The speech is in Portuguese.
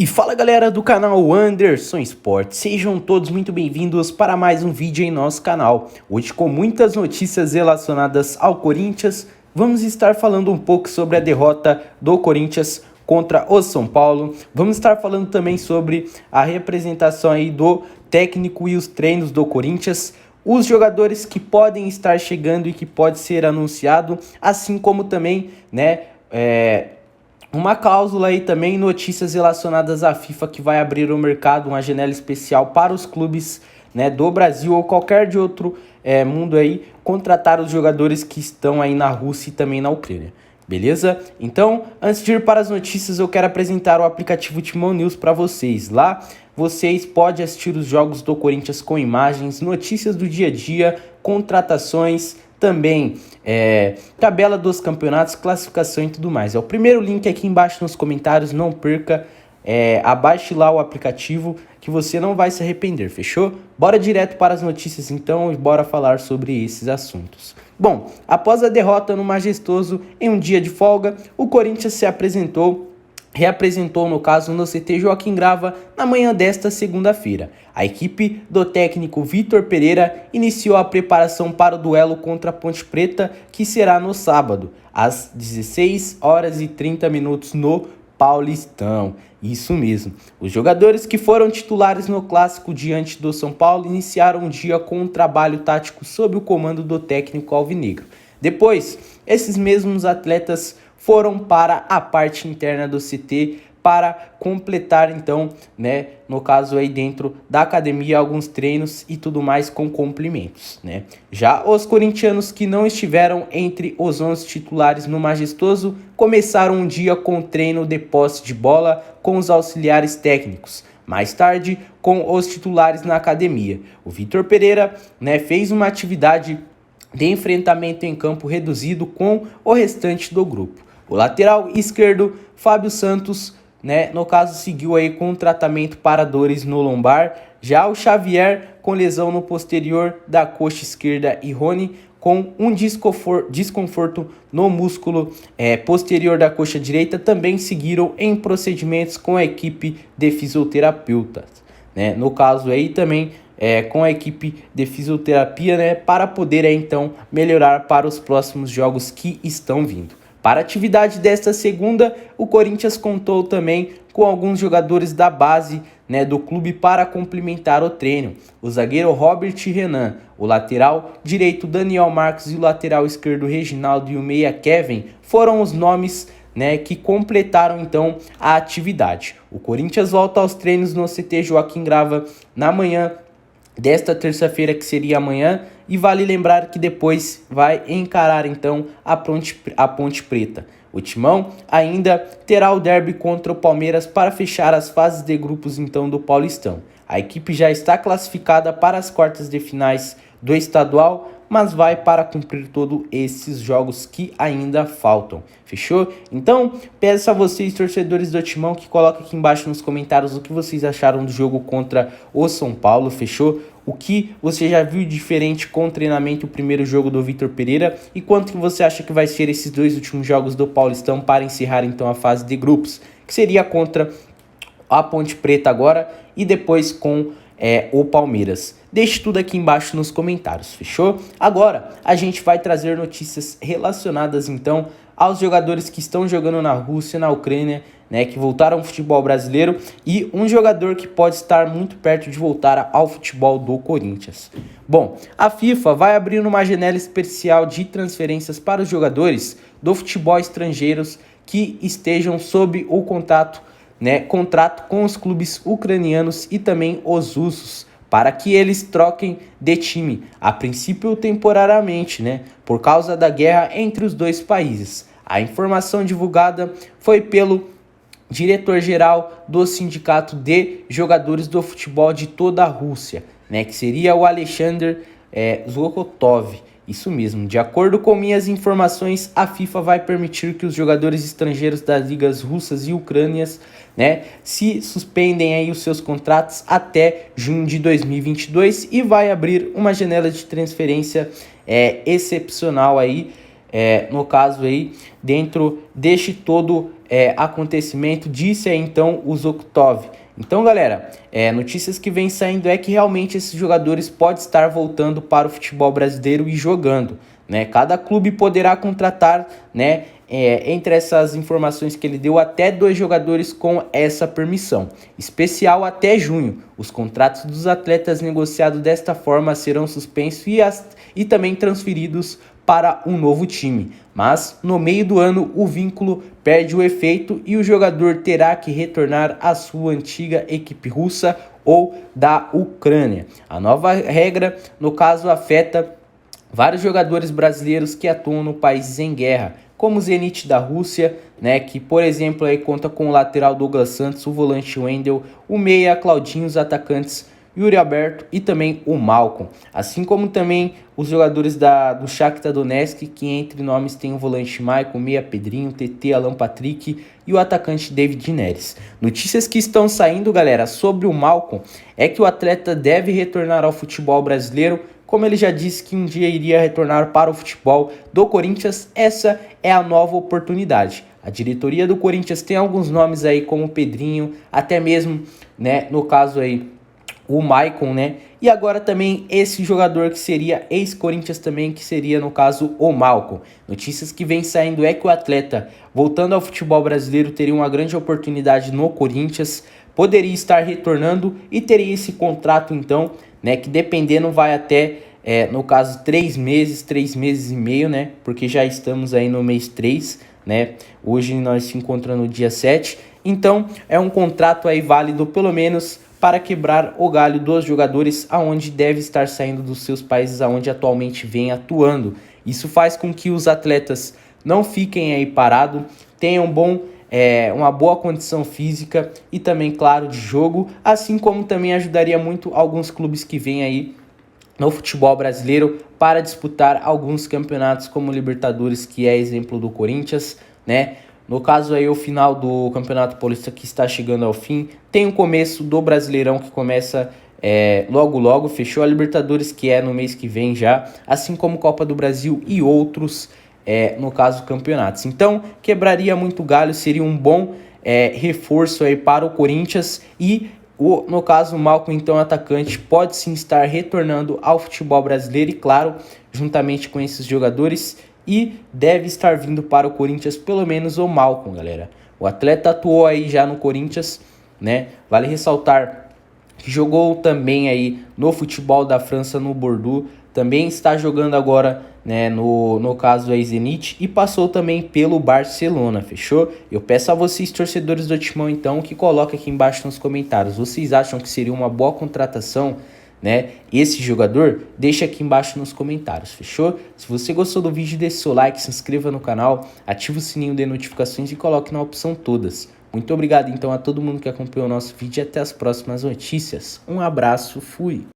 E fala galera do canal Anderson Sport, sejam todos muito bem-vindos para mais um vídeo em nosso canal. Hoje com muitas notícias relacionadas ao Corinthians, vamos estar falando um pouco sobre a derrota do Corinthians contra o São Paulo. Vamos estar falando também sobre a representação aí do técnico e os treinos do Corinthians, os jogadores que podem estar chegando e que pode ser anunciado, assim como também, uma cláusula aí também, notícias relacionadas à FIFA que vai abrir o mercado, uma janela especial para os clubes, do Brasil ou qualquer de outro mundo aí, contratar os jogadores que estão aí na Rússia e também na Ucrânia. Beleza? Então, antes de ir para as notícias, eu quero apresentar o aplicativo Timão News para vocês. Lá, vocês podem assistir os jogos do Corinthians com imagens, notícias do dia a dia, contratações, também tabela dos campeonatos, classificação e tudo mais. É o primeiro link aqui embaixo nos comentários, não perca, abaixe lá o aplicativo que você não vai se arrepender, fechou? Bora direto para as notícias então e bora falar sobre esses assuntos. Bom, após a derrota no Majestoso em um dia de folga, o Corinthians reapresentou no caso no CT Joaquim Grava na manhã desta segunda-feira. A equipe do técnico Vitor Pereira iniciou a preparação para o duelo contra a Ponte Preta, que será no sábado, às 16h30 no Paulistão. Isso mesmo. Os jogadores que foram titulares no clássico diante do São Paulo iniciaram o dia com um trabalho tático sob o comando do técnico alvinegro. Depois, esses mesmos atletas foram para a parte interna do CT para completar então, no caso aí dentro da academia, alguns treinos e tudo mais com complementos, Já os corintianos que não estiveram entre os 11 titulares no Majestoso começaram um dia com treino de posse de bola com os auxiliares técnicos. Mais tarde, com os titulares na academia. O Vitor Pereira, fez uma atividade de enfrentamento em campo reduzido com o restante do grupo. O lateral esquerdo, Fábio Santos, no caso seguiu aí com tratamento para dores no lombar. Já o Xavier com lesão no posterior da coxa esquerda e Rony com um desconforto no músculo posterior da coxa direita também seguiram em procedimentos com a equipe de fisioterapeutas. No caso aí também com a equipe de fisioterapia, para poder então melhorar para os próximos jogos que estão vindo. Para a atividade desta segunda, o Corinthians contou também com alguns jogadores da base do clube para complementar o treino. O zagueiro Robert Renan, o lateral direito Daniel Marques e o lateral esquerdo Reginaldo e o meia Kevin foram os nomes que completaram então a atividade. O Corinthians volta aos treinos no CT Joaquim Grava na manhã desta terça-feira, que seria amanhã, e vale lembrar que depois vai encarar então a Ponte Preta. O Timão ainda terá o derby contra o Palmeiras para fechar as fases de grupos então do Paulistão. A equipe já está classificada para as quartas de finais do estadual, mas vai para cumprir todos esses jogos que ainda faltam. Fechou? Então, peço a vocês, torcedores do Timão, que coloquem aqui embaixo nos comentários o que vocês acharam do jogo contra o São Paulo. Fechou? O que você já viu diferente com o treinamento, o primeiro jogo do Vitor Pereira, e quanto que você acha que vai ser esses dois últimos jogos do Paulistão para encerrar então a fase de grupos, que seria contra a Ponte Preta agora e depois com o Palmeiras. Deixe tudo aqui embaixo nos comentários, fechou? Agora a gente vai trazer notícias relacionadas então aos jogadores que estão jogando na Rússia, na Ucrânia, que voltaram ao futebol brasileiro, e um jogador que pode estar muito perto de voltar ao futebol do Corinthians. Bom, a FIFA vai abrir uma janela especial de transferências para os jogadores do futebol estrangeiros que estejam sob o contrato com os clubes ucranianos e também os russos, para que eles troquem de time, a princípio temporariamente, por causa da guerra entre os dois países. A informação divulgada foi pelo diretor-geral do Sindicato de Jogadores do Futebol de toda a Rússia, que seria o Alexander Zlotov. Isso mesmo, de acordo com minhas informações, a FIFA vai permitir que os jogadores estrangeiros das ligas russas e ucrânias, se suspendem aí os seus contratos até junho de 2022 e vai abrir uma janela de transferência excepcional aí, no caso aí, dentro deste todo acontecimento, disse aí então o Zokhtov. Então, galera, notícias que vem saindo é que realmente esses jogadores podem estar voltando para o futebol brasileiro e jogando, né? Cada clube poderá contratar, né, entre essas informações que ele deu, até 2 jogadores com essa permissão. Especial até junho. Os contratos dos atletas negociados desta forma serão suspensos e também transferidos para um novo time. Mas no meio do ano o vínculo perde o efeito e o jogador terá que retornar à sua antiga equipe russa ou da Ucrânia. A nova regra, no caso, afeta vários jogadores brasileiros que atuam no país em guerra, como o Zenit da Rússia, né, que por exemplo aí conta com o lateral Douglas Santos, o volante Wendel, o meia Claudinho, os atacantes Yuri Alberto e também o Malcom, assim como também os jogadores do Shakhtar Donetsk, que entre nomes tem o volante Maicon, o meia Pedrinho, o TT, Alan Patrick e o atacante David Neres. Notícias que estão saindo, galera, sobre o Malcom é que o atleta deve retornar ao futebol brasileiro. Como ele já disse que um dia iria retornar para o futebol do Corinthians, essa é a nova oportunidade. A diretoria do Corinthians tem alguns nomes aí como Pedrinho, até mesmo, né, no caso aí, o Maicon, né? E agora também esse jogador que seria ex-Corinthians também, que seria no caso o Malcom. Notícias que vem saindo é que o atleta, voltando ao futebol brasileiro, teria uma grande oportunidade no Corinthians, poderia estar retornando e teria esse contrato então, né, que dependendo vai até, no caso, 3 meses e meio, né, porque já estamos aí no mês 3, né, hoje nós se encontramos no dia 7, então é um contrato aí válido pelo menos para quebrar o galho dos jogadores aonde deve estar saindo dos seus países aonde atualmente vem atuando. Isso faz com que os atletas não fiquem aí parados, tenham uma boa condição física e também, claro, de jogo, assim como também ajudaria muito alguns clubes que vêm aí no futebol brasileiro para disputar alguns campeonatos como Libertadores, que é exemplo do Corinthians, né? No caso aí o final do Campeonato Paulista que está chegando ao fim, tem o começo do Brasileirão que começa logo, fechou a Libertadores que é no mês que vem já, assim como Copa do Brasil e outros, no caso, campeonatos. Então, quebraria muito galho, seria um bom reforço aí para o Corinthians e no caso, o Malcom, então, atacante, pode sim estar retornando ao futebol brasileiro e, claro, juntamente com esses jogadores, e deve estar vindo para o Corinthians pelo menos o Malcom, galera. O atleta atuou aí já no Corinthians, né? Vale ressaltar que jogou também aí no futebol da França, no Bordeaux, também está jogando agora, né, no caso aí Zenit, e passou também pelo Barcelona, fechou? Eu peço a vocês, torcedores do Timão, então, que coloquem aqui embaixo nos comentários, vocês acham que seria uma boa contratação, né, esse jogador? Deixa aqui embaixo nos comentários, fechou? Se você gostou do vídeo, deixe seu like, se inscreva no canal, ative o sininho de notificações e coloque na opção todas. Muito obrigado então a todo mundo que acompanhou o nosso vídeo e até as próximas notícias. Um abraço, fui!